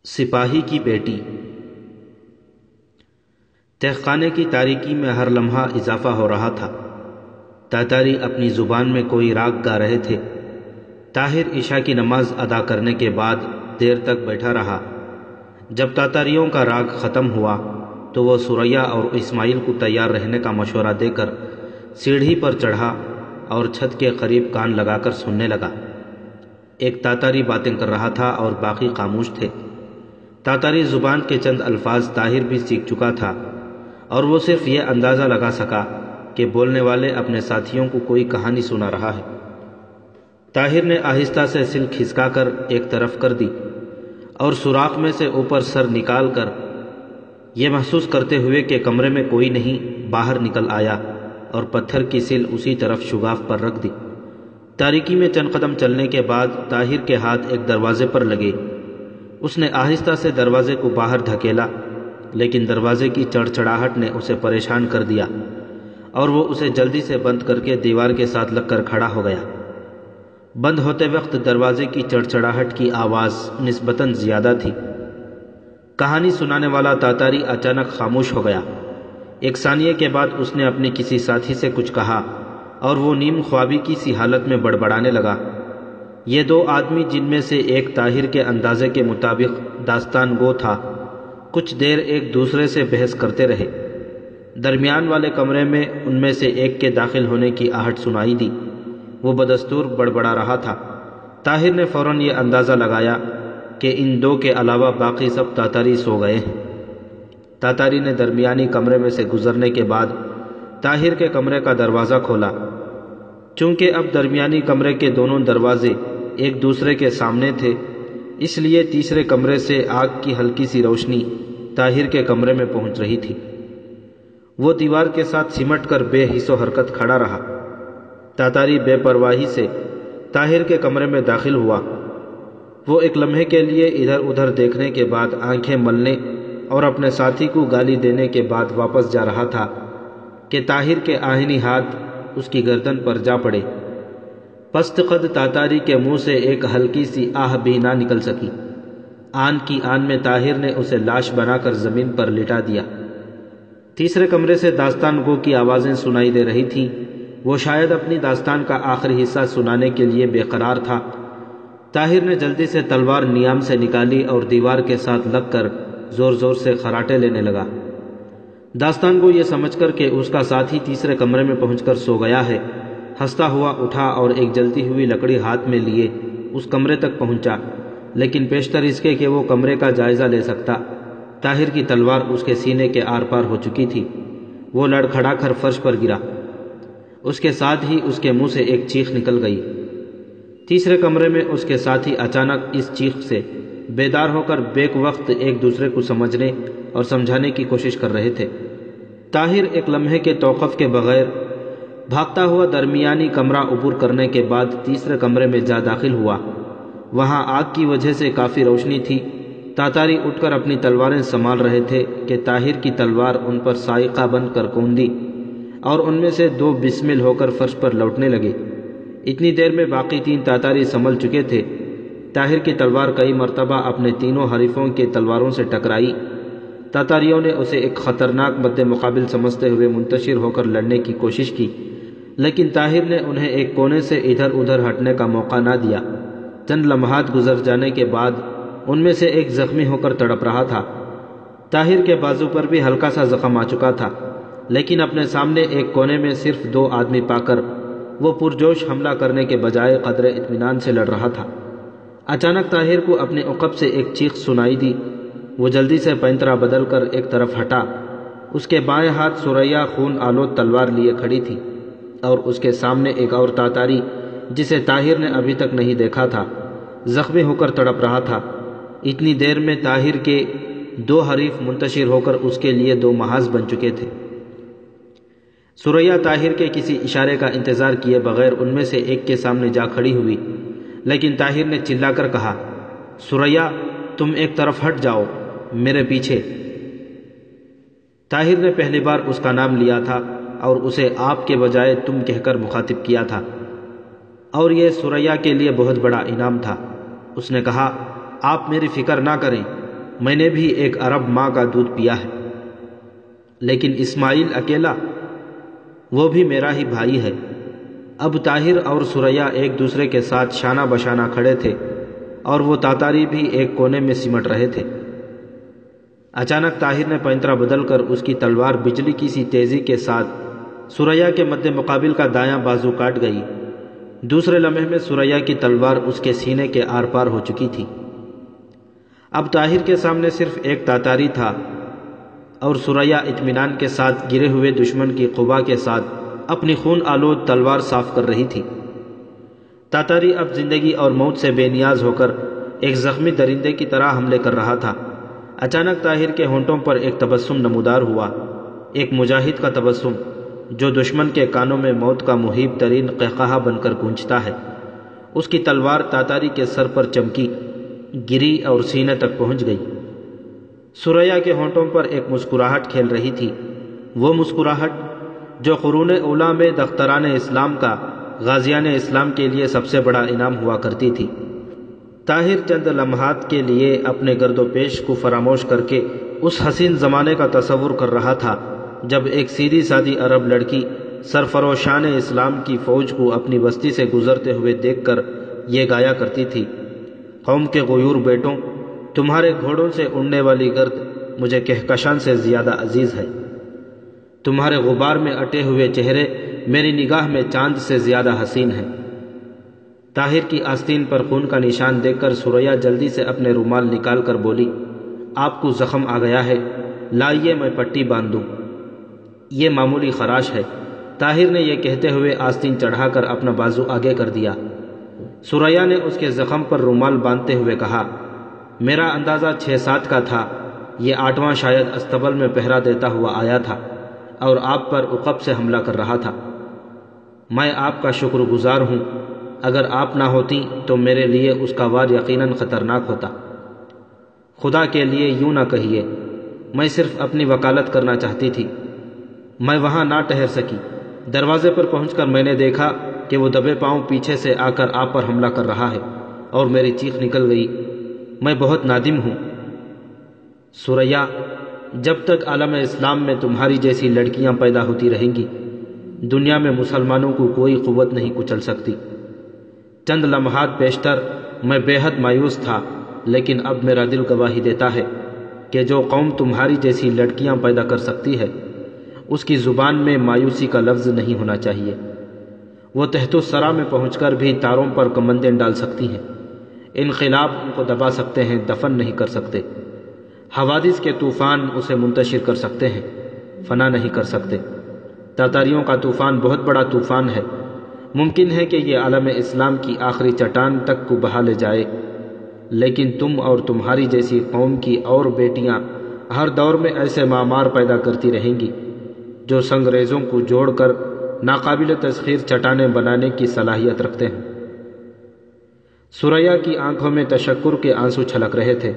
سپاہی کی بیٹی۔ تہخانے کی تاریکی میں ہر لمحہ اضافہ ہو رہا تھا۔ تاتاری اپنی زبان میں کوئی راگ گا رہے تھے۔ طاہر عشاء کی نماز ادا کرنے کے بعد دیر تک بیٹھا رہا۔ جب تاتاریوں کا راگ ختم ہوا تو وہ سریا اور اسماعیل کو تیار رہنے کا مشورہ دے کر سیڑھی پر چڑھا اور چھت کے قریب کان لگا کر سننے لگا۔ ایک تاتاری باتیں کر رہا تھا اور باقی خاموش تھے۔ تاتاری زبان کے چند الفاظ طاہر بھی سیکھ چکا تھا اور وہ صرف یہ اندازہ لگا سکا کہ بولنے والے اپنے ساتھیوں کو کوئی کہانی سنا رہا ہے۔ طاہر نے آہستہ سے سل کھسکا کر ایک طرف کر دی اور سوراخ میں سے اوپر سر نکال کر یہ محسوس کرتے ہوئے کہ کمرے میں کوئی نہیں باہر نکل آیا اور پتھر کی سل اسی طرف شگاف پر رکھ دی۔ تاریکی میں چند قدم چلنے کے بعد طاہر کے ہاتھ ایک دروازے پر لگے۔ اس نے آہستہ سے دروازے کو باہر دھکیلا، لیکن دروازے کی چڑچڑاہٹ نے اسے پریشان کر دیا اور وہ اسے جلدی سے بند کر کے دیوار کے ساتھ لگ کر کھڑا ہو گیا۔ بند ہوتے وقت دروازے کی چڑچڑاہٹ کی آواز نسبتاً زیادہ تھی۔ کہانی سنانے والا تاتاری اچانک خاموش ہو گیا۔ ایک ثانیے کے بعد اس نے اپنے کسی ساتھی سے کچھ کہا اور وہ نیم خوابی کی سی حالت میں بڑبڑانے لگا۔ یہ دو آدمی، جن میں سے ایک طاہر کے اندازے کے مطابق داستان گو تھا، کچھ دیر ایک دوسرے سے بحث کرتے رہے۔ درمیان والے کمرے میں ان میں سے ایک کے داخل ہونے کی آہٹ سنائی دی۔ وہ بدستور بڑبڑا رہا تھا۔ طاہر نے فوراً یہ اندازہ لگایا کہ ان دو کے علاوہ باقی سب تاتاری سو گئے ہیں۔ تاتاری نے درمیانی کمرے میں سے گزرنے کے بعد طاہر کے کمرے کا دروازہ کھولا۔ چونکہ اب درمیانی کمرے کے دونوں دروازے ایک دوسرے کے سامنے تھے، اس لیے تیسرے کمرے سے آگ کی ہلکی سی روشنی طاہر کے کمرے میں پہنچ رہی تھی۔ وہ دیوار کے ساتھ سمٹ کر بے حس و حرکت کھڑا رہا۔ تاتاری بے پرواہی سے طاہر کے کمرے میں داخل ہوا۔ وہ ایک لمحے کے لیے ادھر ادھر دیکھنے کے بعد آنکھیں ملنے اور اپنے ساتھی کو گالی دینے کے بعد واپس جا رہا تھا کہ طاہر کے آہنی ہاتھ اس کی گردن پر جا پڑے۔ پست قد تاتاری کے منہ سے ایک ہلکی سی آہ بھی نہ نکل سکی۔ آن کی آن میں طاہر نے اسے لاش بنا کر زمین پر لٹا دیا۔ تیسرے کمرے سے داستان گو کی آوازیں سنائی دے رہی تھیں۔ وہ شاید اپنی داستان کا آخری حصہ سنانے کے لیے بے قرار تھا۔ طاہر نے جلدی سے تلوار نیام سے نکالی اور دیوار کے ساتھ لگ کر زور زور سے خراٹے لینے لگا۔ داستان گو یہ سمجھ کر کہ اس کا ساتھی تیسرے کمرے میں پہنچ کر سو گیا ہے، ہنستا ہوا اٹھا اور ایک جلتی ہوئی لکڑی ہاتھ میں لیے اس کمرے تک پہنچا، لیکن پیشتر اس کے کہ وہ کمرے کا جائزہ لے سکتا، طاہر کی تلوار اس کے سینے کے آر پار ہو چکی تھی۔ وہ لڑکھڑا کر فرش پر گرا۔ اس کے ساتھ ہی اس کے منہ سے ایک چیخ نکل گئی۔ تیسرے کمرے میں اس کے ساتھی اچانک اس چیخ سے بیدار ہو کر بیک وقت ایک دوسرے کو سمجھنے اور سمجھانے کی کوشش کر رہے تھے۔ طاہر ایک لمحے کے توقف کے بغیر بھاگتا ہوا درمیانی کمرہ عبور کرنے کے بعد تیسرے کمرے میں جا داخل ہوا۔ وہاں آگ کی وجہ سے کافی روشنی تھی۔ تاتاری اٹھ کر اپنی تلواریں سنبھال رہے تھے کہ طاہر کی تلوار ان پر سائقہ بن کر کوندی اور ان میں سے دو بسمل ہو کر فرش پر لوٹنے لگے۔ اتنی دیر میں باقی تین تاتاری سنبھل چکے تھے۔ طاہر کی تلوار کئی مرتبہ اپنے تینوں حریفوں کے تلواروں سے ٹکرائی۔ تاتاریوں نے اسے ایک خطرناک مد مقابل سمجھتے ہوئے منتشر ہو کر لڑنے کی کوشش کی، لیکن طاہر نے انہیں ایک کونے سے ادھر ادھر ہٹنے کا موقع نہ دیا۔ چند لمحات گزر جانے کے بعد ان میں سے ایک زخمی ہو کر تڑپ رہا تھا۔ طاہر کے بازو پر بھی ہلکا سا زخم آ چکا تھا، لیکن اپنے سامنے ایک کونے میں صرف دو آدمی پا کر وہ پرجوش حملہ کرنے کے بجائے قدر اطمینان سے لڑ رہا تھا۔ اچانک طاہر کو اپنے عقب سے ایک چیخ سنائی دی۔ وہ جلدی سے پینترا بدل کر ایک طرف ہٹا۔ اس کے بائیں ہاتھ سریا خون آلود تلوار لیے کھڑی تھی اور اس کے سامنے ایک اور تاتاری، جسے طاہر نے ابھی تک نہیں دیکھا تھا، زخمی ہو کر تڑپ رہا تھا۔ اتنی دیر میں طاہر کے دو حریف منتشر ہو کر اس کے لیے دو محاذ بن چکے تھے۔ سریا طاہر کے کسی اشارے کا انتظار کیے بغیر ان میں سے ایک کے سامنے جا کھڑی ہوئی، لیکن طاہر نے چلا کر کہا، سریا تم ایک طرف ہٹ جاؤ، میرے پیچھے۔ طاہر نے پہلی بار اس کا نام لیا تھا اور اسے آپ کے بجائے تم کہہ کر مخاطب کیا تھا، اور یہ سریا کے لیے بہت بڑا انعام تھا۔ اس نے کہا، آپ میری فکر نہ کریں، میں نے بھی ایک عرب ماں کا دودھ پیا ہے، لیکن اسماعیل اکیلا، وہ بھی میرا ہی بھائی ہے۔ اب طاہر اور ثریا ایک دوسرے کے ساتھ شانہ بشانہ کھڑے تھے اور وہ تاتاری بھی ایک کونے میں سمٹ رہے تھے۔ اچانک طاہر نے پینترا بدل کر اس کی تلوار بجلی کی سی تیزی کے ساتھ ثریا کے مد مقابل کا دایاں بازو کاٹ گئی۔ دوسرے لمحے میں ثریا کی تلوار اس کے سینے کے آر پار ہو چکی تھی۔ اب طاہر کے سامنے صرف ایک تاتاری تھا اور ثریا اطمینان کے ساتھ گرے ہوئے دشمن کی قبا کے ساتھ اپنی خون آلود تلوار صاف کر رہی تھی۔ تاتاری اب زندگی اور موت سے بے نیاز ہو کر ایک زخمی درندے کی طرح حملے کر رہا تھا۔ اچانک طاہر کے ہونٹوں پر ایک تبسم نمودار ہوا، ایک مجاہد کا تبسم جو دشمن کے کانوں میں موت کا مہیب ترین قہقہا بن کر گونجتا ہے۔ اس کی تلوار تاتاری کے سر پر چمکی، گری اور سینے تک پہنچ گئی۔ ثریا کے ہونٹوں پر ایک مسکراہٹ کھیل رہی تھی، وہ مسکراہٹ جو قرون اولیٰ میں دختران اسلام کا غازیان اسلام کے لیے سب سے بڑا انعام ہوا کرتی تھی۔ طاہر چند لمحات کے لیے اپنے گرد و پیش کو فراموش کر کے اس حسین زمانے کا تصور کر رہا تھا جب ایک سیدھی سادی عرب لڑکی سرفروشان اسلام کی فوج کو اپنی بستی سے گزرتے ہوئے دیکھ کر یہ گایا کرتی تھی، قوم کے غیور بیٹوں، تمہارے گھوڑوں سے اڑنے والی گرد مجھے کہکشان سے زیادہ عزیز ہے، تمہارے غبار میں اٹے ہوئے چہرے میری نگاہ میں چاند سے زیادہ حسین ہیں۔ طاہر کی آستین پر خون کا نشان دیکھ کر ثریا جلدی سے اپنے رومال نکال کر بولی، آپ کو زخم آ گیا ہے، لائیے میں پٹی باندھ دوں، یہ معمولی خراش ہے۔ طاہر نے یہ کہتے ہوئے آستین چڑھا کر اپنا بازو آگے کر دیا۔ ثریا نے اس کے زخم پر رومال باندھتے ہوئے کہا، میرا اندازہ 6-7 کا تھا، یہ 8واں شاید استبل میں پہرا دیتا ہوا آیا تھا اور آپ پر عقب سے حملہ کر رہا تھا۔ میں آپ کا شکر گزار ہوں، اگر آپ نہ ہوتی تو میرے لیے اس کا وار یقیناً خطرناک ہوتا۔ خدا کے لیے یوں نہ کہیے، میں صرف اپنی وکالت کرنا چاہتی تھی۔ میں وہاں نہ ٹھہر سکی، دروازے پر پہنچ کر میں نے دیکھا کہ وہ دبے پاؤں پیچھے سے آ کر آپ پر حملہ کر رہا ہے اور میری چیخ نکل گئی، میں بہت نادم ہوں۔ ثریا، جب تک عالم اسلام میں تمہاری جیسی لڑکیاں پیدا ہوتی رہیں گی، دنیا میں مسلمانوں کو کوئی قوت نہیں کچل سکتی۔ چند لمحات بیشتر میں بے حد مایوس تھا، لیکن اب میرا دل گواہی دیتا ہے کہ جو قوم تمہاری جیسی لڑکیاں پیدا کر سکتی ہے، اس کی زبان میں مایوسی کا لفظ نہیں ہونا چاہیے۔ وہ تحت الثری میں پہنچ کر بھی تاروں پر کمندیں ڈال سکتی ہیں، انقلاب ان کو دبا سکتے ہیں، دفن نہیں کر سکتے۔ حوادث کے طوفان اسے منتشر کر سکتے ہیں، فنا نہیں کر سکتے۔ تاتاریوں کا طوفان بہت بڑا طوفان ہے، ممکن ہے کہ یہ عالم اسلام کی آخری چٹان تک کو بہا لے جائے، لیکن تم اور تمہاری جیسی قوم کی اور بیٹیاں ہر دور میں ایسے معمار پیدا کرتی رہیں گی جو سنگریزوں کو جوڑ کر ناقابل تسخیر چٹانیں بنانے کی صلاحیت رکھتے ہیں۔ ثریا کی آنکھوں میں تشکر کے آنسو چھلک رہے تھے۔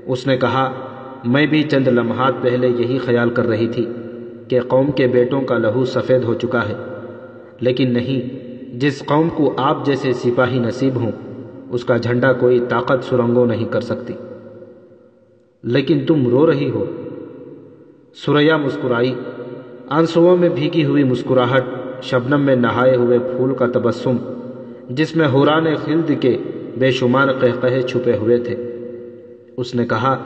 اس نے کہا، میں بھی چند لمحات پہلے یہی خیال کر رہی تھی کہ قوم کے بیٹوں کا لہو سفید ہو چکا ہے، لیکن نہیں، جس قوم کو آپ جیسے سپاہی نصیب ہوں، اس کا جھنڈا کوئی طاقت سرنگوں نہیں کر سکتی۔ لیکن تم رو رہی ہو۔ ثریا مسکرائی، آنسوؤں میں بھیگی ہوئی مسکراہٹ، شبنم میں نہائے ہوئے پھول کا تبسم جس میں حوران خلد کے بے شمار قہقہے چھپے ہوئے تھے۔ اس نے کہا،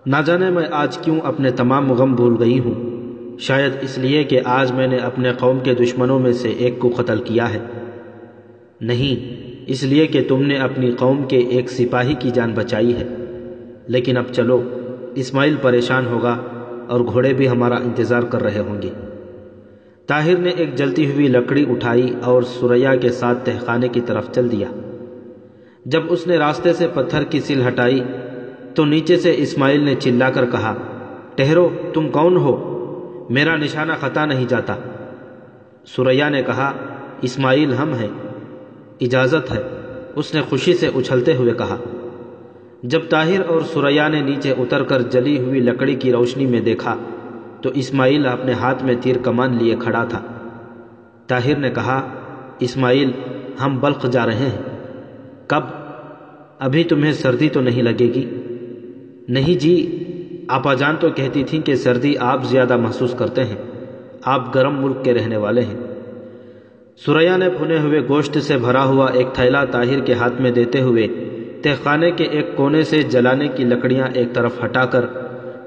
نہ جانے میں آج کیوں اپنے تمام غم بھول گئی ہوں، شاید اس لیے کہ آج میں نے اپنے قوم کے دشمنوں میں سے ایک کو قتل کیا ہے، نہیں اس لیے کہ تم نے اپنی قوم کے ایک سپاہی کی جان بچائی ہے۔ لیکن اب چلو، اسماعیل پریشان ہوگا اور گھوڑے بھی ہمارا انتظار کر رہے ہوں گے۔ طاہر نے ایک جلتی ہوئی لکڑی اٹھائی اور ثریا کے ساتھ تہخانے کی طرف چل دیا۔ جب اس نے راستے سے پتھر کی سل ہٹائی تو نیچے سے اسماعیل نے چلا کر کہا، ٹھہرو، تم کون ہو؟ میرا نشانہ خطا نہیں جاتا۔ ثریا نے کہا، اسماعیل ہم ہیں، اجازت ہے، اس نے خوشی سے اچھلتے ہوئے کہا۔ جب طاہر اور ثریا نے نیچے اتر کر جلی ہوئی لکڑی کی روشنی میں دیکھا تو اسماعیل اپنے ہاتھ میں تیر کمان لیے کھڑا تھا۔ طاہر نے کہا، اسماعیل، ہم بلخ جا رہے ہیں۔ کب؟ ابھی تمہیں سردی تو نہیں لگے گی؟ نہیں جی، آپا جان تو کہتی تھیں کہ سردی آپ زیادہ محسوس کرتے ہیں، آپ گرم ملک کے رہنے والے ہیں۔ ثریا نے بھنے ہوئے گوشت سے بھرا ہوا ایک تھیلا طاہر کے ہاتھ میں دیتے ہوئے تہ خانے کے ایک کونے سے جلانے کی لکڑیاں ایک طرف ہٹا کر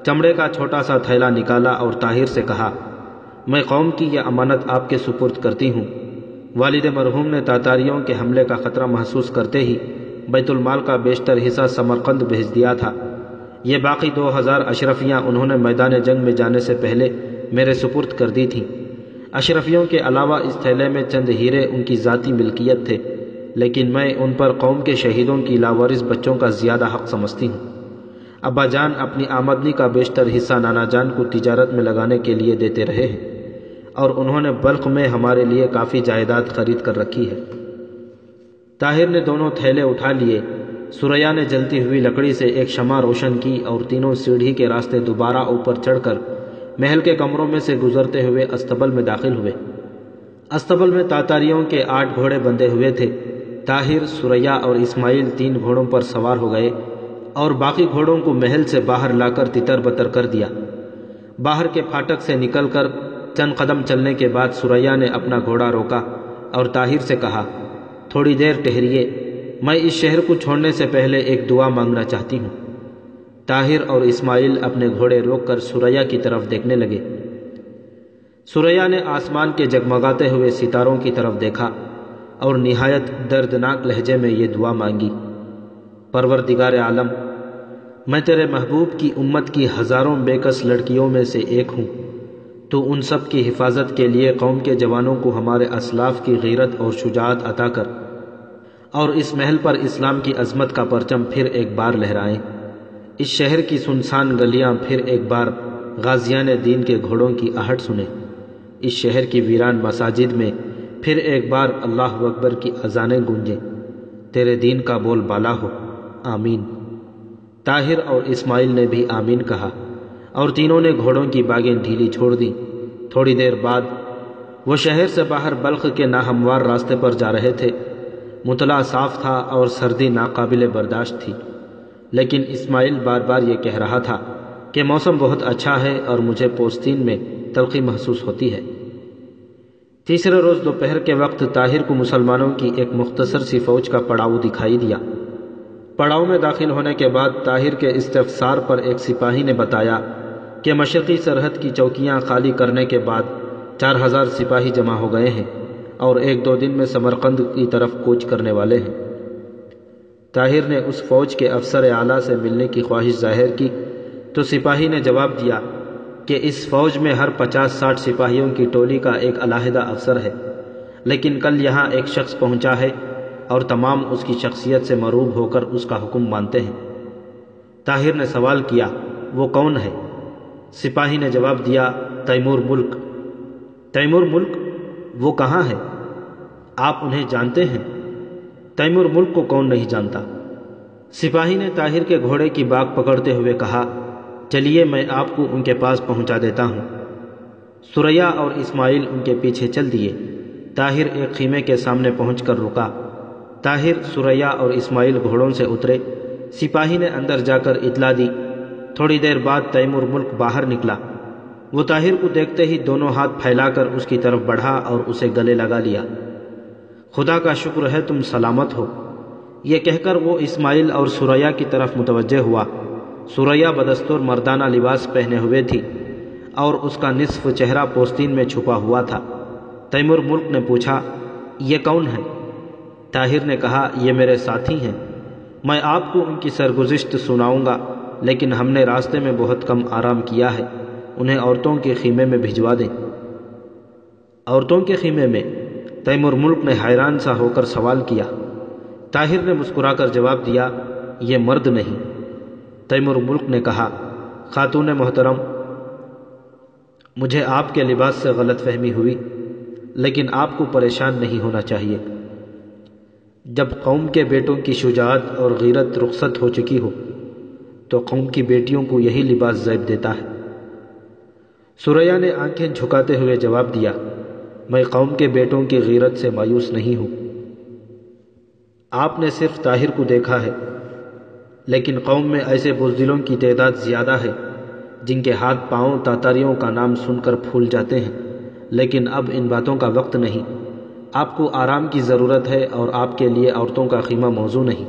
چمڑے کا چھوٹا سا تھیلا نکالا اور طاہر سے کہا، میں قوم کی یہ امانت آپ کے سپرد کرتی ہوں۔ والد مرحوم نے تاتاریوں کے حملے کا خطرہ محسوس کرتے ہی بیت المال کا بیشتر حصہ سمرقند بھیج دیا تھا۔ یہ باقی 2000 اشرفیاں انہوں نے میدان جنگ میں جانے سے پہلے میرے سپرد کر دی تھیں۔ اشرفیوں کے علاوہ اس تھیلے میں چند ہیرے ان کی ذاتی ملکیت تھے، لیکن میں ان پر قوم کے شہیدوں کی لاوارث بچوں کا زیادہ حق سمجھتی ہوں۔ ابا جان اپنی آمدنی کا بیشتر حصہ نانا جان کو تجارت میں لگانے کے لیے دیتے رہے ہیں، اور انہوں نے بلخ میں ہمارے لیے کافی جائیداد خرید کر رکھی ہے۔ طاہر نے دونوں تھیلے اٹھا لیے۔ ثریا نے جلتی ہوئی لکڑی سے ایک شمع روشن کی اور تینوں سیڑھی کے راستے دوبارہ اوپر چڑھ کر محل کے کمروں میں سے گزرتے ہوئے استبل میں داخل ہوئے۔ استبل میں تاتاریوں کے 8 گھوڑے بندھے ہوئے تھے۔ طاہر، ثریا اور اسماعیل 3 گھوڑوں پر سوار ہو گئے اور باقی گھوڑوں کو محل سے باہر لا کر تتر بتر کر دیا۔ باہر کے پھاٹک سے نکل کر چند قدم چلنے کے بعد ثریا نے اپنا گھوڑا روکا اور طاہر سے کہا، تھوڑی دیر ٹھہریے، میں اس شہر کو چھوڑنے سے پہلے ایک دعا مانگنا چاہتی ہوں۔ طاہر اور اسماعیل اپنے گھوڑے روک کر ثریا کی طرف دیکھنے لگے۔ ثریا نے آسمان کے جگمگاتے ہوئے ستاروں کی طرف دیکھا اور نہایت دردناک لہجے میں یہ دعا مانگی، پروردگار عالم، میں تیرے محبوب کی امت کی ہزاروں بے کس لڑکیوں میں سے ایک ہوں۔ تو ان سب کی حفاظت کے لیے قوم کے جوانوں کو ہمارے اسلاف کی غیرت اور شجاعت عطا کر، اور اس محل پر اسلام کی عظمت کا پرچم پھر ایک بار لہرائیں۔ اس شہر کی سنسان گلیاں پھر ایک بار غازیان دین کے گھوڑوں کی آہٹ سنیں۔ اس شہر کی ویران مساجد میں پھر ایک بار اللہ اکبر کی اذانیں گونجیں۔ تیرے دین کا بول بالا ہو، آمین۔ طاہر اور اسماعیل نے بھی آمین کہا اور تینوں نے گھوڑوں کی باگیں ڈھیلی چھوڑ دیں۔ تھوڑی دیر بعد وہ شہر سے باہر بلخ کے ناہموار راستے پر جا رہے تھے۔ مطلع صاف تھا اور سردی ناقابل برداشت تھی، لیکن اسماعیل بار بار یہ کہہ رہا تھا کہ موسم بہت اچھا ہے اور مجھے پوستین میں تلخی محسوس ہوتی ہے۔ تیسرے روز دوپہر کے وقت طاہر کو مسلمانوں کی ایک مختصر سی فوج کا پڑاؤ دکھائی دیا۔ پڑاؤ میں داخل ہونے کے بعد طاہر کے استفسار پر ایک سپاہی نے بتایا کہ مشرقی سرحد کی چوکیاں خالی کرنے کے بعد 4000 سپاہی جمع ہو گئے ہیں اور 1-2 دن میں سمرقند کی طرف کوچ کرنے والے ہیں۔ طاہر نے اس فوج کے افسر اعلیٰ سے ملنے کی خواہش ظاہر کی تو سپاہی نے جواب دیا کہ اس فوج میں ہر 50-60 سپاہیوں کی ٹولی کا ایک علیحدہ افسر ہے، لیکن کل یہاں ایک شخص پہنچا ہے اور تمام اس کی شخصیت سے مروب ہو کر اس کا حکم مانتے ہیں۔ طاہر نے سوال کیا، وہ کون ہے؟ سپاہی نے جواب دیا، تیمور ملک۔ تیمور ملک؟ وہ کہاں ہے؟ آپ انہیں جانتے ہیں؟ تیمور ملک کو کون نہیں جانتا؟ سپاہی نے طاہر کے گھوڑے کی باگ پکڑتے ہوئے کہا، چلیے میں آپ کو ان کے پاس پہنچا دیتا ہوں۔ ثریا اور اسماعیل ان کے پیچھے چل دیے۔ طاہر ایک خیمے کے سامنے پہنچ کر رکا۔ طاہر، ثریا اور اسماعیل گھوڑوں سے اترے۔ سپاہی نے اندر جا کر اطلاع دی۔ تھوڑی دیر بعد تیمور ملک باہر نکلا۔ وہ طاہر کو دیکھتے ہی دونوں ہاتھ پھیلا کر اس کی طرف بڑھا اور اسے گلے لگا لیا۔ خدا کا شکر ہے تم سلامت ہو، یہ کہہ کر وہ اسماعیل اور ثریا کی طرف متوجہ ہوا۔ ثریا بدستور مردانہ لباس پہنے ہوئے تھی اور اس کا نصف چہرہ پوستین میں چھپا ہوا تھا۔ تیمور ملک نے پوچھا، یہ کون ہے؟ طاہر نے کہا، یہ میرے ساتھی ہیں، میں آپ کو ان کی سرگزشت سناؤں گا، لیکن ہم نے راستے میں بہت کم آرام کیا ہے، انہیں عورتوں کے خیمے میں بھجوا دیں۔ عورتوں کے خیمے میں؟ تیمور ملک نے حیران سا ہو کر سوال کیا۔ طاہر نے مسکرا کر جواب دیا، یہ مرد نہیں۔ تیمور ملک نے کہا، خاتون محترم، مجھے آپ کے لباس سے غلط فہمی ہوئی، لیکن آپ کو پریشان نہیں ہونا چاہیے۔ جب قوم کے بیٹوں کی شجاعت اور غیرت رخصت ہو چکی ہو تو قوم کی بیٹیوں کو یہی لباس زیب دیتا ہے۔ ثریا نے آنکھیں جھکاتے ہوئے جواب دیا، میں قوم کے بیٹوں کی غیرت سے مایوس نہیں ہوں۔ آپ نے صرف طاہر کو دیکھا ہے، لیکن قوم میں ایسے بزدلوں کی تعداد زیادہ ہے جن کے ہاتھ پاؤں تاتاریوں کا نام سن کر پھول جاتے ہیں، لیکن اب ان باتوں کا وقت نہیں۔ آپ کو آرام کی ضرورت ہے اور آپ کے لیے عورتوں کا خیمہ موضوع نہیں۔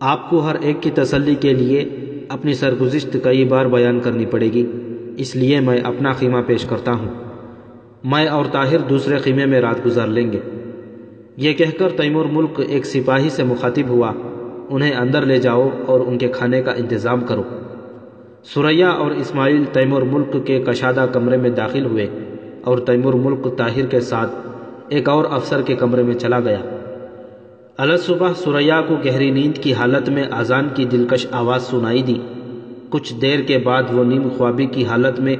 آپ کو ہر ایک کی تسلی کے لیے اپنی سرگزشت کئی بار بیان کرنی پڑے گی، اس لیے میں اپنا خیمہ پیش کرتا ہوں۔ میں اور طاہر دوسرے خیمے میں رات گزار لیں گے۔ یہ کہہ کر تیمور ملک ایک سپاہی سے مخاطب ہوا، انہیں اندر لے جاؤ اور ان کے کھانے کا انتظام کرو۔ ثریا اور اسماعیل تیمور ملک کے کشادہ کمرے میں داخل ہوئے اور تیمور ملک طاہر کے ساتھ ایک اور افسر کے کمرے میں چلا گیا۔ الصبح ثریا کو گہری نیند کی حالت میں اذان کی دلکش آواز سنائی دی۔ کچھ دیر کے بعد وہ نیم خوابی کی حالت میں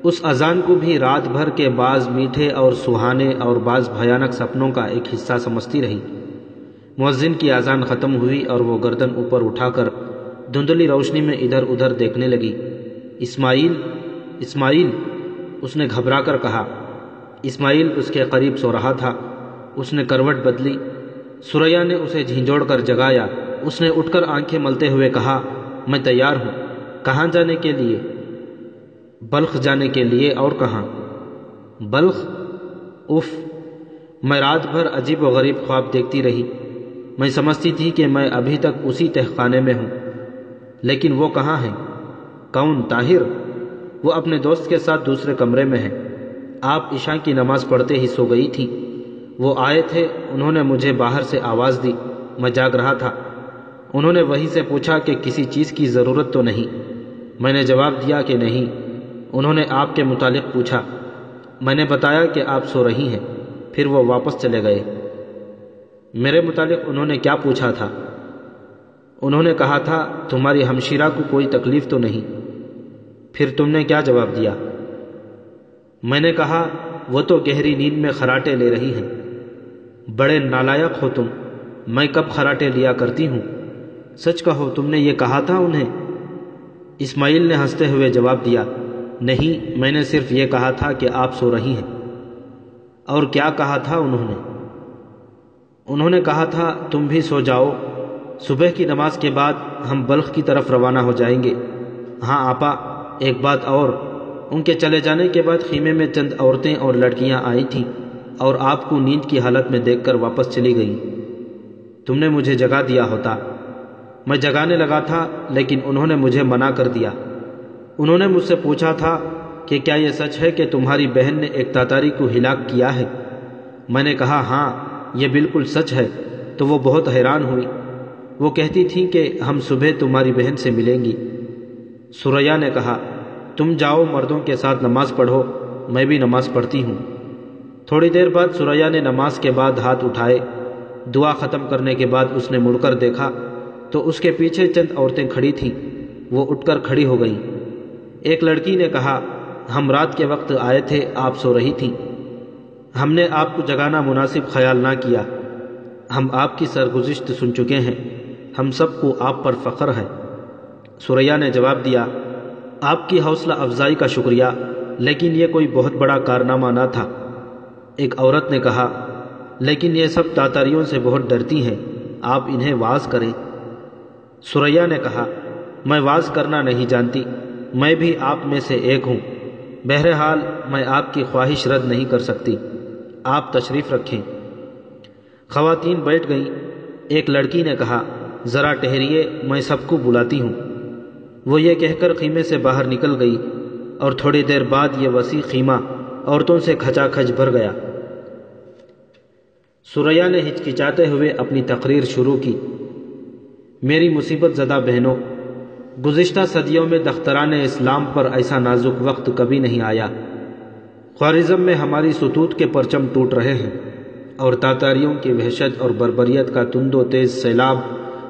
اس اذان کو بھی رات بھر کے بعض میٹھے اور سہانے اور بعض بھیانک سپنوں کا ایک حصہ سمجھتی رہی۔ مؤذن کی اذان ختم ہوئی اور وہ گردن اوپر اٹھا کر دھندلی روشنی میں ادھر ادھر دیکھنے لگی۔ اسماعیل، اسماعیل، اس نے گھبرا کر کہا۔ اسماعیل اس کے قریب سو رہا تھا۔ اس نے کروٹ بدلی۔ ثریا نے اسے جھنجھوڑ کر جگایا۔ اس نے اٹھ کر آنکھیں ملتے ہوئے کہا، میں تیار ہوں۔ کہاں جانے کے لیے؟ بلخ جانے کے لیے۔ اور کہاں؟ بلخ؟ اف، میں رات بھر عجیب و غریب خواب دیکھتی رہی۔ میں سمجھتی تھی کہ میں ابھی تک اسی تہخانے میں ہوں، لیکن وہ کہاں ہیں؟ کون؟ طاہر؟ وہ اپنے دوست کے ساتھ دوسرے کمرے میں ہے۔ آپ عشاء کی نماز پڑھتے ہی سو گئی تھی۔ وہ آئے تھے، انہوں نے مجھے باہر سے آواز دی، میں جاگ رہا تھا۔ انہوں نے وہیں سے پوچھا کہ کسی چیز کی ضرورت تو نہیں؟ میں نے جواب دیا کہ نہیں۔ انہوں نے آپ کے متعلق پوچھا، میں نے بتایا کہ آپ سو رہی ہیں، پھر وہ واپس چلے گئے۔ میرے متعلق انہوں نے کیا پوچھا تھا؟ انہوں نے کہا تھا تمہاری ہمشیرہ کو کوئی تکلیف تو نہیں؟ پھر تم نے کیا جواب دیا؟ میں نے کہا وہ تو گہری نیند میں خراٹے لے رہی ہیں۔ بڑے نالائق ہو تم، میں کب خراٹے لیا کرتی ہوں؟ سچ کہو، تم نے یہ کہا تھا انہیں؟ اسماعیل نے ہنستے ہوئے جواب دیا، نہیں، میں نے صرف یہ کہا تھا کہ آپ سو رہی ہیں۔ اور کیا کہا تھا انہوں نے؟ انہوں نے کہا تھا تم بھی سو جاؤ، صبح کی نماز کے بعد ہم بلخ کی طرف روانہ ہو جائیں گے۔ ہاں آپا، ایک بات اور، ان کے چلے جانے کے بعد خیمے میں چند عورتیں اور لڑکیاں آئی تھیں اور آپ کو نیند کی حالت میں دیکھ کر واپس چلی گئیں۔ تم نے مجھے جگا دیا ہوتا۔ میں جگانے لگا تھا، لیکن انہوں نے مجھے منع کر دیا۔ انہوں نے مجھ سے پوچھا تھا کہ کیا یہ سچ ہے کہ تمہاری بہن نے ایک تاتاری کو ہلاک کیا ہے؟ میں نے کہا ہاں، یہ بالکل سچ ہے۔ تو وہ بہت حیران ہوئی۔ وہ کہتی تھیں کہ ہم صبح تمہاری بہن سے ملیں گی۔ ثریا نے کہا، تم جاؤ مردوں کے ساتھ نماز پڑھو، میں بھی نماز پڑھتی ہوں۔ تھوڑی دیر بعد ثریا نے نماز کے بعد ہاتھ اٹھائے۔ دعا ختم کرنے کے بعد اس نے مڑ کر دیکھا تو اس کے پیچھے چند عورتیں کھڑی تھیں۔ وہ اٹھ کر کھڑی ہو گئی۔ ایک لڑکی نے کہا، ہم رات کے وقت آئے تھے، آپ سو رہی تھیں۔ ہم نے آپ کو جگانا مناسب خیال نہ کیا۔ ہم آپ کی سرگزشت سن چکے ہیں، ہم سب کو آپ پر فخر ہے۔ ثریا نے جواب دیا، آپ کی حوصلہ افزائی کا شکریہ، لیکن یہ کوئی بہت بڑا کارنامہ نہ تھا۔ ایک عورت نے کہا، لیکن یہ سب تاتاریوں سے بہت ڈرتی ہیں، آپ انہیں واعظ کریں۔ ثریا نے کہا، میں واعظ کرنا نہیں جانتی، میں بھی آپ میں سے ایک ہوں۔ بہرحال میں آپ کی خواہش رد نہیں کر سکتی، آپ تشریف رکھیں۔ خواتین بیٹھ گئیں۔ ایک لڑکی نے کہا، ذرا ٹھہریے، میں سب کو بلاتی ہوں۔ وہ یہ کہہ کر خیمے سے باہر نکل گئی اور تھوڑی دیر بعد یہ وسیع خیمہ عورتوں سے کھچا کھچ بھر گیا۔ ثریا نے ہچکچاتے ہوئے اپنی تقریر شروع کی، میری مصیبت زدہ بہنوں، گزشتہ صدیوں میں دختران اسلام پر ایسا نازک وقت کبھی نہیں آیا۔ خوارزم میں ہماری ستوت کے پرچم ٹوٹ رہے ہیں اور تاتاریوں کی وحشت اور بربریت کا تند و تیز سیلاب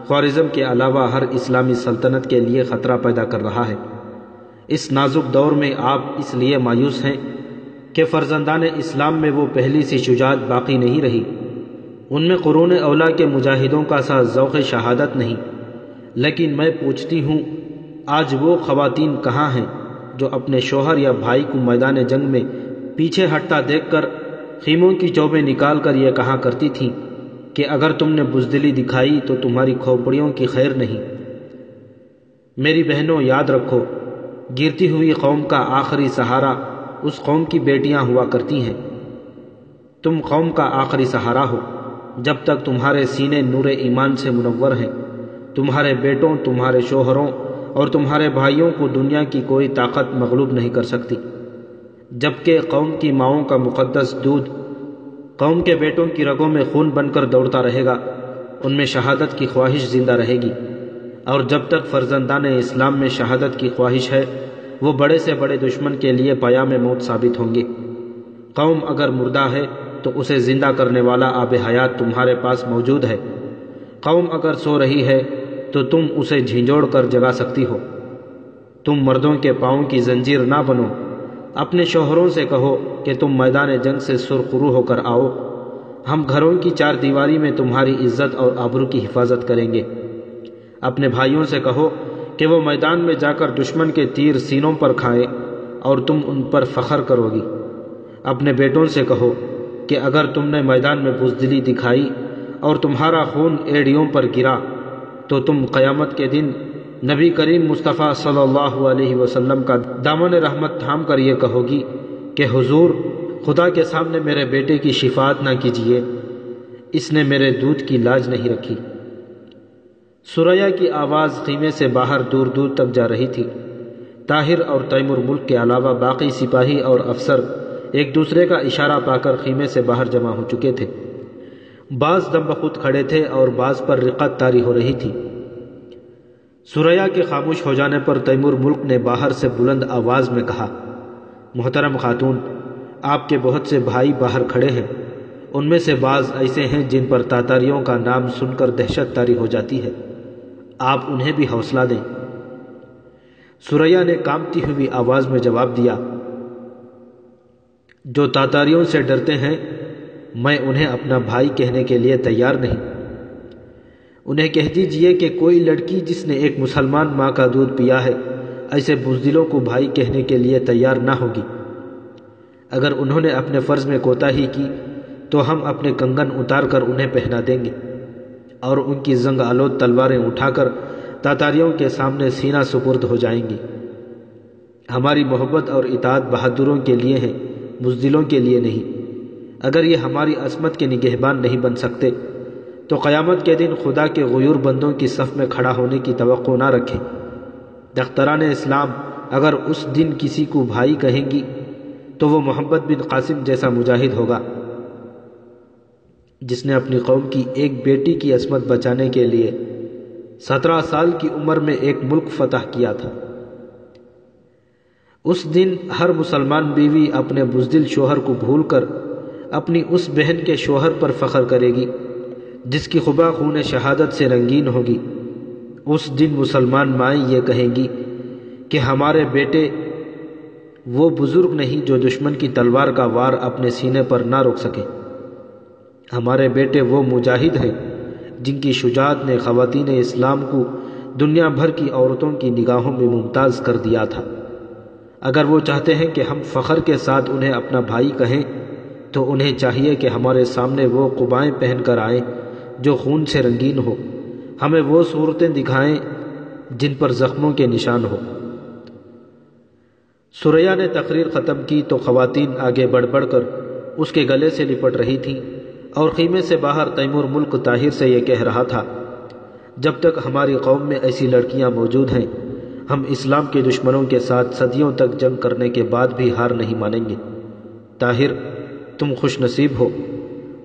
خوارزم کے علاوہ ہر اسلامی سلطنت کے لیے خطرہ پیدا کر رہا ہے۔ اس نازک دور میں آپ اس لیے مایوس ہیں کہ فرزندان اسلام میں وہ پہلی سی شجاعت باقی نہیں رہی، ان میں قرون اولیٰ کے مجاہدوں کا سا ذوق شہادت نہیں۔ لیکن میں پوچھتی ہوں، آج وہ خواتین کہاں ہیں جو اپنے شوہر یا بھائی کو میدان جنگ میں پیچھے ہٹتا دیکھ کر خیموں کی چوبیں نکال کر یہ کہا کرتی تھیں کہ اگر تم نے بزدلی دکھائی تو تمہاری کھوپڑیوں کی خیر نہیں، میری بہنوں یاد رکھو، گرتی ہوئی قوم کا آخری سہارا اس قوم کی بیٹیاں ہوا کرتی ہیں۔ تم قوم کا آخری سہارا ہو جب تک تمہارے سینے نور ایمان سے منور ہیں۔ تمہارے بیٹوں، تمہارے شوہروں اور تمہارے بھائیوں کو دنیا کی کوئی طاقت مغلوب نہیں کر سکتی، جبکہ قوم کی ماؤں کا مقدس دودھ قوم کے بیٹوں کی رگوں میں خون بن کر دوڑتا رہے گا۔ ان میں شہادت کی خواہش زندہ رہے گی، اور جب تک فرزندان اسلام میں شہادت کی خواہش ہے، وہ بڑے سے بڑے دشمن کے لیے پیام موت ثابت ہوں گے۔ قوم اگر مردہ ہے تو اسے زندہ کرنے والا آب حیات تمہارے پاس موجود ہے۔ قوم اگر سو رہی ہے تو تم اسے جھنجھوڑ کر جگا سکتی ہو۔ تم مردوں کے پاؤں کی زنجیر نہ بنو۔ اپنے شوہروں سے کہو کہ تم میدان جنگ سے سرخرو ہو کر آؤ، ہم گھروں کی چار دیواری میں تمہاری عزت اور آبرو کی حفاظت کریں گے۔ اپنے بھائیوں سے کہو کہ وہ میدان میں جا کر دشمن کے تیر سینوں پر کھائیں اور تم ان پر فخر کرو گی۔ اپنے بیٹوں سے کہو کہ اگر تم نے میدان میں بزدلی دکھائی اور تمہارا خون ایڑیوں پر گرا تو تم قیامت کے دن نبی کریم مصطفیٰ صلی اللہ علیہ وسلم کا دامن رحمت تھام کر یہ کہو گی کہ حضور، خدا کے سامنے میرے بیٹے کی شفاعت نہ کیجیے، اس نے میرے دودھ کی لاج نہیں رکھی۔ سریا کی آواز خیمے سے باہر دور دور تک جا رہی تھی۔ طاہر اور تیمور ملک کے علاوہ باقی سپاہی اور افسر ایک دوسرے کا اشارہ پا کر خیمے سے باہر جمع ہو چکے تھے۔ بعض دم بخود کھڑے تھے اور بعض پر رقت طاری ہو رہی تھی۔ سریا کے خاموش ہو جانے پر تیمور ملک نے باہر سے بلند آواز میں کہا، محترم خاتون، آپ کے بہت سے بھائی باہر کھڑے ہیں، ان میں سے بعض ایسے ہیں جن پر تاتاریوں کا نام سن کر دہشت طاری ہو جاتی ہے، آپ انہیں بھی حوصلہ دیں۔ سریا نے کانپتی ہوئی آواز میں جواب دیا، جو تاتاریوں سے ڈرتے ہیں میں انہیں اپنا بھائی کہنے کے لیے تیار نہیں۔ انہیں کہہ دیجئے کہ کوئی لڑکی جس نے ایک مسلمان ماں کا دودھ پیا ہے ایسے بزدلوں کو بھائی کہنے کے لیے تیار نہ ہوگی۔ اگر انہوں نے اپنے فرض میں کوتاہی کی تو ہم اپنے کنگن اتار کر انہیں پہنا دیں گے اور ان کی زنگ آلود تلواریں اٹھا کر تاتاریوں کے سامنے سینہ سپرد ہو جائیں گی۔ ہماری محبت اور اطاعت بہادروں کے لیے ہے، بزدلوں کے لیے نہیں۔ اگر یہ ہماری عصمت کے نگہبان نہیں بن سکتے تو قیامت کے دن خدا کے غیور بندوں کی صف میں کھڑا ہونے کی توقع نہ رکھیں۔ دختران اسلام اگر اس دن کسی کو بھائی کہیں گی تو وہ محمد بن قاسم جیسا مجاہد ہوگا جس نے اپنی قوم کی ایک بیٹی کی عصمت بچانے کے لیے 17 سال کی عمر میں ایک ملک فتح کیا تھا۔ اس دن ہر مسلمان بیوی اپنے بزدل شوہر کو بھول کر اپنی اس بہن کے شوہر پر فخر کرے گی جس کی خبا خون شہادت سے رنگین ہوگی۔ اس دن مسلمان مائیں یہ کہیں گی کہ ہمارے بیٹے وہ بزرگ نہیں جو دشمن کی تلوار کا وار اپنے سینے پر نہ روک سکے، ہمارے بیٹے وہ مجاہد ہیں جن کی شجاعت نے خواتین اسلام کو دنیا بھر کی عورتوں کی نگاہوں میں ممتاز کر دیا تھا۔ اگر وہ چاہتے ہیں کہ ہم فخر کے ساتھ انہیں اپنا بھائی کہیں تو انہیں چاہیے کہ ہمارے سامنے وہ قبائیں پہن کر آئیں جو خون سے رنگین ہو، ہمیں وہ صورتیں دکھائیں جن پر زخموں کے نشان ہو۔ سریا نے تقریر ختم کی تو خواتین آگے بڑھ بڑھ کر اس کے گلے سے لپٹ رہی تھیں اور خیمے سے باہر تیمور ملک طاہر سے یہ کہہ رہا تھا، جب تک ہماری قوم میں ایسی لڑکیاں موجود ہیں ہم اسلام کے دشمنوں کے ساتھ صدیوں تک جنگ کرنے کے بعد بھی ہار نہیں مانیں گے۔ طاہر، تم خوش نصیب ہو،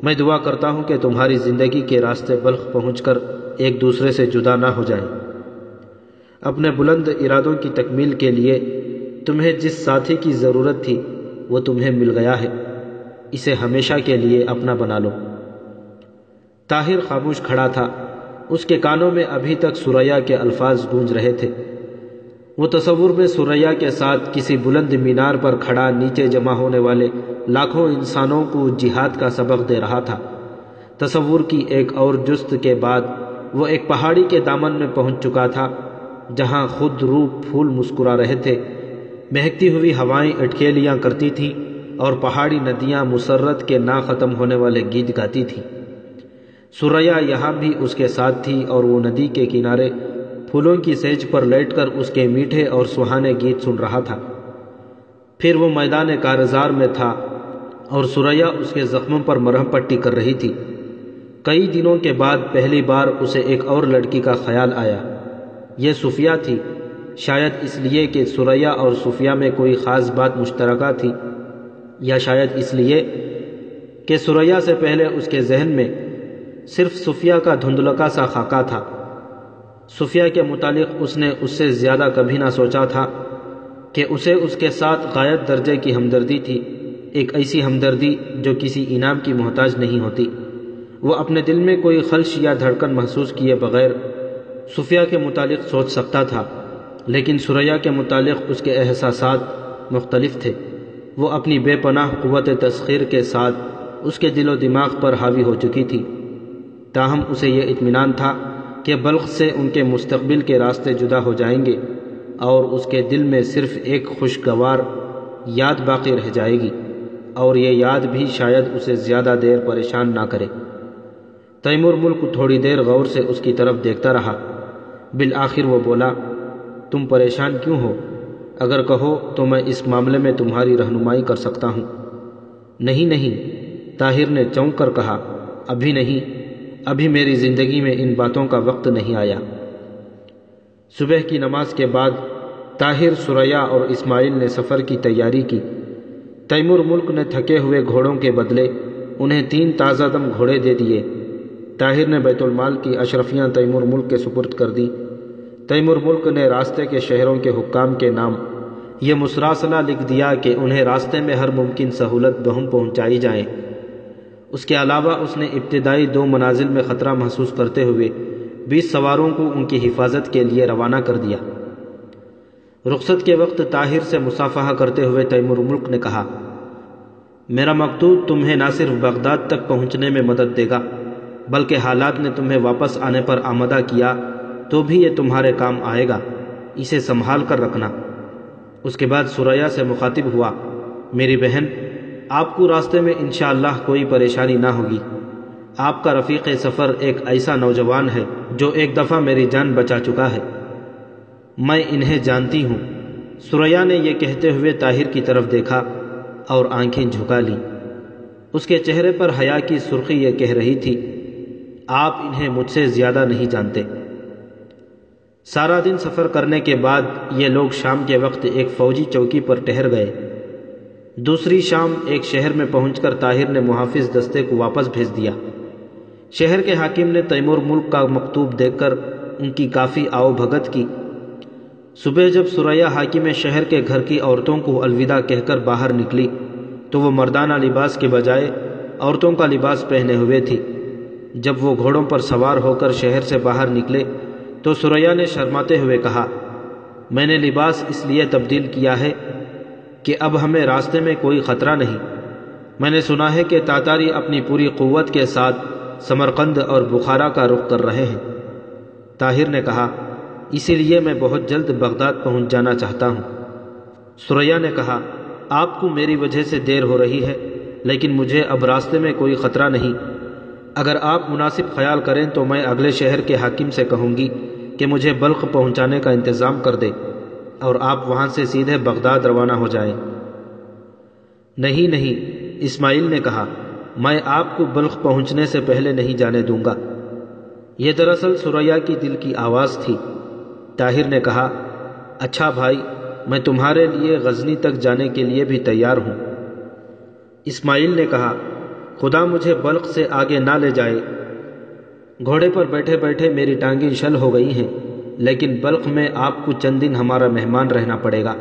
میں دعا کرتا ہوں کہ تمہاری زندگی کے راستے بلخ پہنچ کر ایک دوسرے سے جدا نہ ہو جائیں۔ اپنے بلند ارادوں کی تکمیل کے لیے تمہیں جس ساتھی کی ضرورت تھی وہ تمہیں مل گیا ہے، اسے ہمیشہ کے لیے اپنا بنا لو۔ طاہر خاموش کھڑا تھا، اس کے کانوں میں ابھی تک سریا کے الفاظ گونج رہے تھے۔ وہ تصور میں سریا کے ساتھ کسی بلند مینار پر کھڑا نیچے جمع ہونے والے لاکھوں انسانوں کو جہاد کا سبق دے رہا تھا۔ تصور کی ایک اور جست کے بعد وہ ایک پہاڑی کے دامن میں پہنچ چکا تھا جہاں خود روح پھول مسکرا رہے تھے، مہکتی ہوئی ہوائیں اٹکیلیاں کرتی تھیں اور پہاڑی ندیاں مسرت کے نہ ختم ہونے والے گیت گاتی تھیں۔ سریا یہاں بھی اس کے ساتھ تھی اور وہ ندی کے کنارے پھولوں کی سیج پر لیٹ کر اس کے میٹھے اور سہانے گیت سن رہا تھا۔ پھر وہ میدان کارزار میں تھا اور ثریا اس کے زخموں پر مرہم پٹی کر رہی تھی۔ کئی دنوں کے بعد پہلی بار اسے ایک اور لڑکی کا خیال آیا۔ یہ صفیہ تھی، شاید اس لیے کہ ثریا اور صفیہ میں کوئی خاص بات مشترکہ تھی، یا شاید اس لیے کہ ثریا سے پہلے اس کے ذہن میں صرف صفیہ کا دھندلکا سا خاکہ تھا۔ صفیہ کے متعلق اس نے اس سے زیادہ کبھی نہ سوچا تھا کہ اسے اس کے ساتھ غایت درجے کی ہمدردی تھی، ایک ایسی ہمدردی جو کسی انعام کی محتاج نہیں ہوتی۔ وہ اپنے دل میں کوئی خلش یا دھڑکن محسوس کیے بغیر صفیہ کے متعلق سوچ سکتا تھا، لیکن ثریا کے متعلق اس کے احساسات مختلف تھے۔ وہ اپنی بے پناہ قوت تسخیر کے ساتھ اس کے دل و دماغ پر حاوی ہو چکی تھی، تاہم اسے یہ اطمینان تھا کہ بلخ سے ان کے مستقبل کے راستے جدا ہو جائیں گے اور اس کے دل میں صرف ایک خوشگوار یاد باقی رہ جائے گی، اور یہ یاد بھی شاید اسے زیادہ دیر پریشان نہ کرے۔ تیمور ملک تھوڑی دیر غور سے اس کی طرف دیکھتا رہا۔ بالآخر وہ بولا، تم پریشان کیوں ہو؟ اگر کہو تو میں اس معاملے میں تمہاری رہنمائی کر سکتا ہوں۔ نہیں نہیں، طاہر نے چونک کر کہا، ابھی نہیں، ابھی میری زندگی میں ان باتوں کا وقت نہیں آیا۔ صبح کی نماز کے بعد طاہر، ثریا اور اسماعیل نے سفر کی تیاری کی۔ تیمور ملک نے تھکے ہوئے گھوڑوں کے بدلے انہیں 3 تازہ دم گھوڑے دے دیے۔ طاہر نے بیت المال کی اشرفیاں تیمور ملک کے سپرد کر دی۔ تیمور ملک نے راستے کے شہروں کے حکام کے نام یہ مسراسلہ لکھ دیا کہ انہیں راستے میں ہر ممکن سہولت بہم پہنچائی جائے۔ اس کے علاوہ اس نے ابتدائی 2 منازل میں خطرہ محسوس کرتے ہوئے 20 سواروں کو ان کی حفاظت کے لیے روانہ کر دیا۔ رخصت کے وقت طاہر سے مصافحہ کرتے ہوئے تیمور ملک نے کہا، میرا مکتوب تمہیں نہ صرف بغداد تک پہنچنے میں مدد دے گا، بلکہ حالات نے تمہیں واپس آنے پر آمادہ کیا تو بھی یہ تمہارے کام آئے گا، اسے سنبھال کر رکھنا۔ اس کے بعد ثریا سے مخاطب ہوا، میری بہن، آپ کو راستے میں انشاءاللہ کوئی پریشانی نہ ہوگی۔ آپ کا رفیق سفر ایک ایسا نوجوان ہے جو ایک دفعہ میری جان بچا چکا ہے، میں انہیں جانتی ہوں۔ ثریا نے یہ کہتے ہوئے طاہر کی طرف دیکھا اور آنکھیں جھکا لیں۔ اس کے چہرے پر حیا کی سرخی یہ کہہ رہی تھی، آپ انہیں مجھ سے زیادہ نہیں جانتے۔ سارا دن سفر کرنے کے بعد یہ لوگ شام کے وقت ایک فوجی چوکی پر ٹھہر گئے۔ دوسری شام ایک شہر میں پہنچ کر طاہر نے محافظ دستے کو واپس بھیج دیا۔ شہر کے حاکم نے تیمور ملک کا مکتوب دیکھ کر ان کی کافی آؤ بھگت کی۔ صبح جب ثریا حاکم شہر کے گھر کی عورتوں کو الوداع کہہ کر باہر نکلی تو وہ مردانہ لباس کے بجائے عورتوں کا لباس پہنے ہوئے تھی۔ جب وہ گھوڑوں پر سوار ہو کر شہر سے باہر نکلے تو ثریا نے شرماتے ہوئے کہا، میں نے لباس اس لیے تبدیل کیا ہے کہ اب ہمیں راستے میں کوئی خطرہ نہیں۔ میں نے سنا ہے کہ تاتاری اپنی پوری قوت کے ساتھ سمرقند اور بخارا کا رخ کر رہے ہیں۔ طاہر نے کہا، اسی لیے میں بہت جلد بغداد پہنچ جانا چاہتا ہوں۔ ثریا نے کہا، آپ کو میری وجہ سے دیر ہو رہی ہے، لیکن مجھے اب راستے میں کوئی خطرہ نہیں۔ اگر آپ مناسب خیال کریں تو میں اگلے شہر کے حاکم سے کہوں گی کہ مجھے بلخ پہنچانے کا انتظام کر دے اور آپ وہاں سے سیدھے بغداد روانہ ہو جائیں۔ نہیں نہیں، اسماعیل نے کہا، میں آپ کو بلخ پہنچنے سے پہلے نہیں جانے دوں گا۔ یہ دراصل ثریا کی دل کی آواز تھی۔ طاہر نے کہا، اچھا بھائی، میں تمہارے لیے غزنی تک جانے کے لیے بھی تیار ہوں۔ اسماعیل نے کہا، خدا مجھے بلخ سے آگے نہ لے جائے۔ گھوڑے پر بیٹھے بیٹھے میری ٹانگیں شل ہو گئی ہیں، لیکن بلخ میں آپ کو چند دن ہمارا مہمان رہنا پڑے گا۔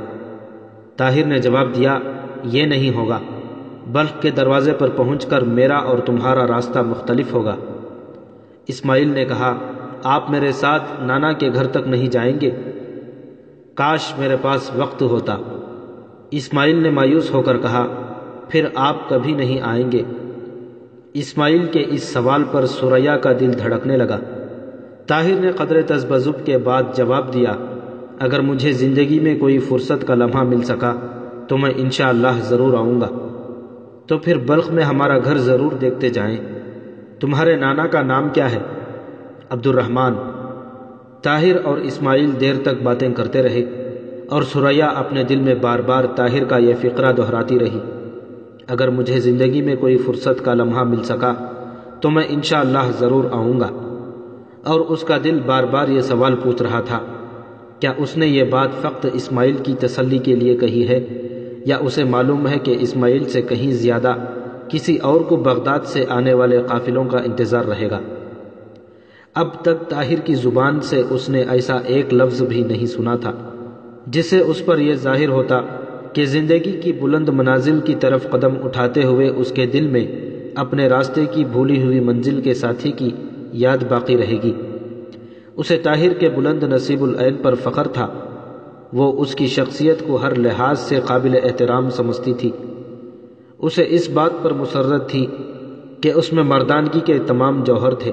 طاہر نے جواب دیا، یہ نہیں ہوگا۔ بلخ کے دروازے پر پہنچ کر میرا اور تمہارا راستہ مختلف ہوگا۔ اسماعیل نے کہا، آپ میرے ساتھ نانا کے گھر تک نہیں جائیں گے؟ کاش میرے پاس وقت ہوتا۔ اسماعیل نے مایوس ہو کر کہا، پھر آپ کبھی نہیں آئیں گے۔ اسماعیل کے اس سوال پر ثریا کا دل دھڑکنے لگا۔ طاہر نے قدر تذبذب کے بعد جواب دیا، اگر مجھے زندگی میں کوئی فرصت کا لمحہ مل سکا تو میں انشاءاللہ ضرور آؤں گا۔ تو پھر بلخ میں ہمارا گھر ضرور دیکھتے جائیں۔ تمہارے نانا کا نام کیا ہے؟ عبد الرحمن۔ طاہر اور اسماعیل دیر تک باتیں کرتے رہے اور ثریا اپنے دل میں بار بار طاہر کا یہ فقرہ دہراتی رہی، اگر مجھے زندگی میں کوئی فرصت کا لمحہ مل سکا تو میں انشاءاللہ ضرور آؤں گا۔ اور اس کا دل بار بار یہ سوال پوچھ رہا تھا، کیا اس نے یہ بات فقط اسماعیل کی تسلی کے لیے کہی ہے، یا اسے معلوم ہے کہ اسماعیل سے کہیں زیادہ کسی اور کو بغداد سے آنے والے قافلوں کا انتظار رہے گا؟ اب تک طاہر کی زبان سے اس نے ایسا ایک لفظ بھی نہیں سنا تھا جس سے اس پر یہ ظاہر ہوتا کہ زندگی کی بلند منازل کی طرف قدم اٹھاتے ہوئے اس کے دل میں اپنے راستے کی بھولی ہوئی منزل کے ساتھی کی یاد باقی رہے گی۔ اسے طاہر کے بلند نصیب العین پر فخر تھا، وہ اس کی شخصیت کو ہر لحاظ سے قابل احترام سمجھتی تھی۔ اسے اس بات پر مسرت تھی کہ اس میں مردانگی کے تمام جوہر تھے،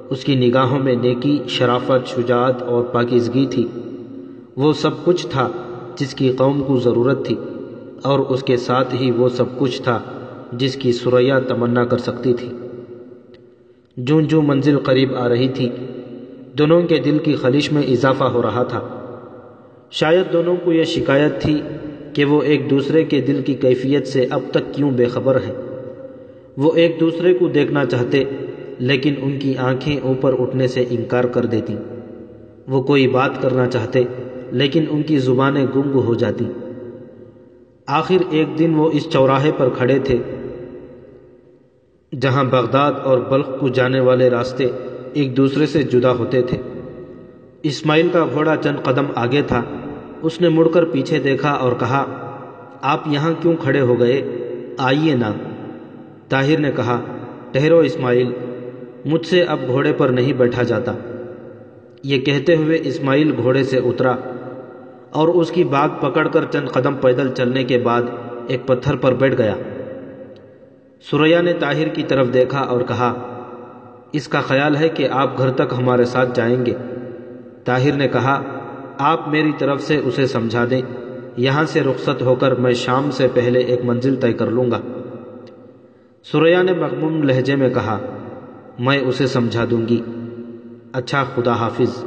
اس کی نگاہوں میں نیکی، شرافت، شجاعت اور پاکیزگی تھی۔ وہ سب کچھ تھا جس کی قوم کو ضرورت تھی، اور اس کے ساتھ ہی وہ سب کچھ تھا جس کی ثریا تمنا کر سکتی تھی۔ جوں جوں منزل قریب آ رہی تھی، دونوں کے دل کی خلش میں اضافہ ہو رہا تھا۔ شاید دونوں کو یہ شکایت تھی کہ وہ ایک دوسرے کے دل کی کیفیت سے اب تک کیوں بے خبر ہیں۔ وہ ایک دوسرے کو دیکھنا چاہتے، لیکن ان کی آنکھیں اوپر اٹھنے سے انکار کر دیتی۔ وہ کوئی بات کرنا چاہتے، لیکن ان کی زبانیں گنگ ہو جاتی۔ آخر ایک دن وہ اس چوراہے پر کھڑے تھے جہاں بغداد اور بلخ کو جانے والے راستے ایک دوسرے سے جدا ہوتے تھے۔ اسماعیل کا گھوڑا چند قدم آگے تھا، اس نے مڑ کر پیچھے دیکھا اور کہا، آپ یہاں کیوں کھڑے ہو گئے؟ آئیے نا۔ طاہر نے کہا، ٹھہرو اسماعیل، مجھ سے اب گھوڑے پر نہیں بیٹھا جاتا۔ یہ کہتے ہوئے اسماعیل گھوڑے سے اترا اور اس کی باگ پکڑ کر چند قدم پیدل چلنے کے بعد ایک پتھر پر بیٹھ گیا۔ ثریا نے طاہر کی طرف دیکھا اور کہا، اس کا خیال ہے کہ آپ گھر تک ہمارے ساتھ جائیں گے؟ طاہر نے کہا، آپ میری طرف سے اسے سمجھا دیں، یہاں سے رخصت ہو کر میں شام سے پہلے ایک منزل طے کر لوں گا۔ ثریا نے مغموم لہجے میں کہا، میں اسے سمجھا دوں گی، اچھا خدا حافظ۔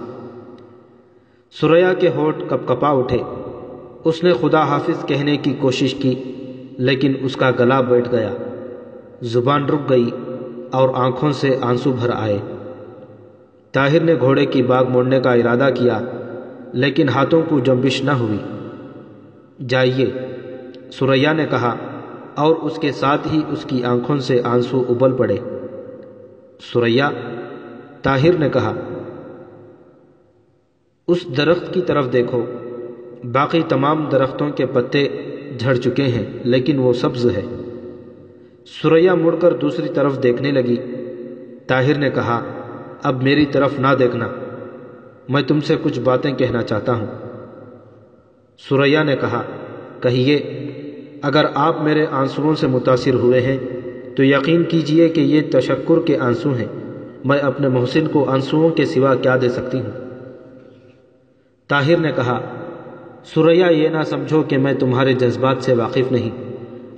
ثریا کے ہونٹ کپ کپا اٹھے، اس نے خدا حافظ کہنے کی کوشش کی، لیکن اس کا گلا بیٹھ گیا، زبان رک گئی اور آنکھوں سے آنسو بھر آئے۔ طاہر نے گھوڑے کی باگ موڑنے کا ارادہ کیا، لیکن ہاتھوں کو جنبش نہ ہوئی۔ جائیے، ثریا نے کہا، اور اس کے ساتھ ہی اس کی آنکھوں سے آنسو ابل پڑے۔ ثریا، طاہر نے کہا، اس درخت کی طرف دیکھو، باقی تمام درختوں کے پتے جھڑ چکے ہیں لیکن وہ سبز ہے۔ ثریا مڑ کر دوسری طرف دیکھنے لگی۔ طاہر نے کہا، اب میری طرف نہ دیکھنا، میں تم سے کچھ باتیں کہنا چاہتا ہوں۔ ثریا نے کہا، کہیے، اگر آپ میرے آنسوؤں سے متاثر ہوئے ہیں تو یقین کیجئے کہ یہ تشکر کے آنسو ہیں، میں اپنے محسن کو آنسوؤں کے سوا کیا دے سکتی ہوں؟ طاہر نے کہا، ثریا، یہ نہ سمجھو کہ میں تمہارے جذبات سے واقف نہیں،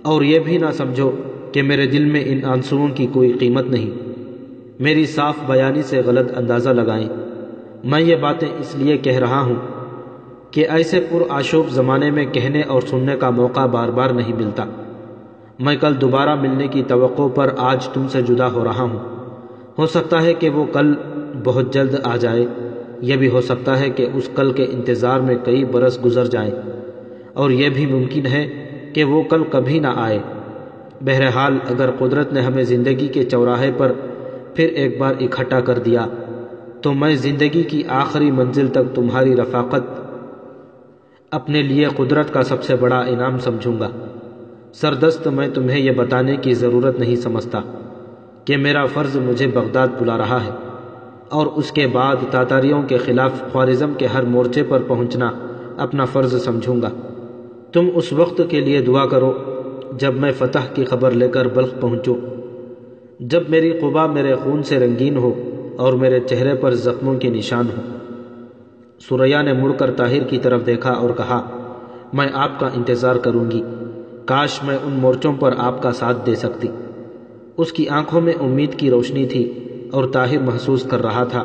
اور یہ بھی نہ سمجھو کہ میرے دل میں ان آنسوؤں کی کوئی قیمت نہیں۔ میری صاف بیانی سے غلط اندازہ لگائیں، میں یہ باتیں اس لیے کہہ رہا ہوں کہ ایسے پرآشوب زمانے میں کہنے اور سننے کا موقع بار بار نہیں ملتا۔ میں کل دوبارہ ملنے کی توقع پر آج تم سے جدا ہو رہا ہوں۔ ہو سکتا ہے کہ وہ کل بہت جلد آ جائے، یہ بھی ہو سکتا ہے کہ اس کل کے انتظار میں کئی برس گزر جائیں، اور یہ بھی ممکن ہے کہ وہ کل کبھی نہ آئے۔ بہرحال اگر قدرت نے ہمیں زندگی کے چوراہے پر پھر ایک بار اکٹھا کر دیا تو میں زندگی کی آخری منزل تک تمہاری رفاقت اپنے لیے قدرت کا سب سے بڑا انعام سمجھوں گا۔ سردست میں تمہیں یہ بتانے کی ضرورت نہیں سمجھتا کہ میرا فرض مجھے بغداد بلا رہا ہے، اور اس کے بعد تاتاریوں کے خلاف خوارزم کے ہر مورچے پر پہنچنا اپنا فرض سمجھوں گا۔ تم اس وقت کے لیے دعا کرو جب میں فتح کی خبر لے کر بلخ پہنچوں، جب میری قبا میرے خون سے رنگین ہو اور میرے چہرے پر زخموں کے نشان ہوں۔ ثریا نے مڑ کر طاہر کی طرف دیکھا اور کہا، میں آپ کا انتظار کروں گی، کاش میں ان مورچوں پر آپ کا ساتھ دے سکتی۔ اس کی آنکھوں میں امید کی روشنی تھی، اور طاہر محسوس کر رہا تھا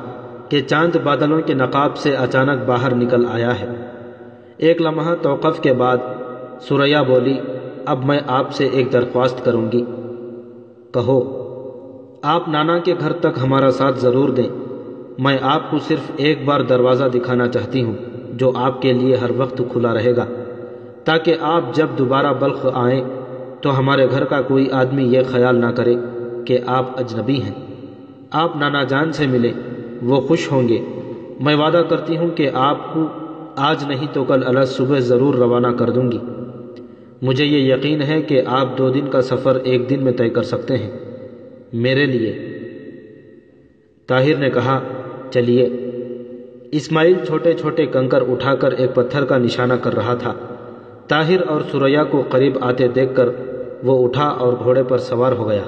کہ چاند بادلوں کے نقاب سے اچانک باہر نکل آیا ہے۔ ایک لمحہ توقف کے بعد ثریا بولی، اب میں آپ سے ایک درخواست کروں گی۔ کہو۔ آپ نانا کے گھر تک ہمارا ساتھ ضرور دیں۔ میں آپ کو صرف ایک بار دروازہ دکھانا چاہتی ہوں جو آپ کے لیے ہر وقت کھلا رہے گا، تاکہ آپ جب دوبارہ بلخ آئیں تو ہمارے گھر کا کوئی آدمی یہ خیال نہ کرے کہ آپ اجنبی ہیں۔ آپ نانا جان سے ملیں، وہ خوش ہوں گے۔ میں وعدہ کرتی ہوں کہ آپ کو آج نہیں تو کل الگ صبح ضرور روانہ کر دوں گی۔ مجھے یہ یقین ہے کہ آپ 2 دن کا سفر 1 دن میں طے کر سکتے ہیں میرے لیے۔ طاہر نے کہا، چلیے۔ اسماعیل چھوٹے چھوٹے کنکر اٹھا کر ایک پتھر کا نشانہ کر رہا تھا۔ طاہر اور ثریا کو قریب آتے دیکھ کر وہ اٹھا اور گھوڑے پر سوار ہو گیا۔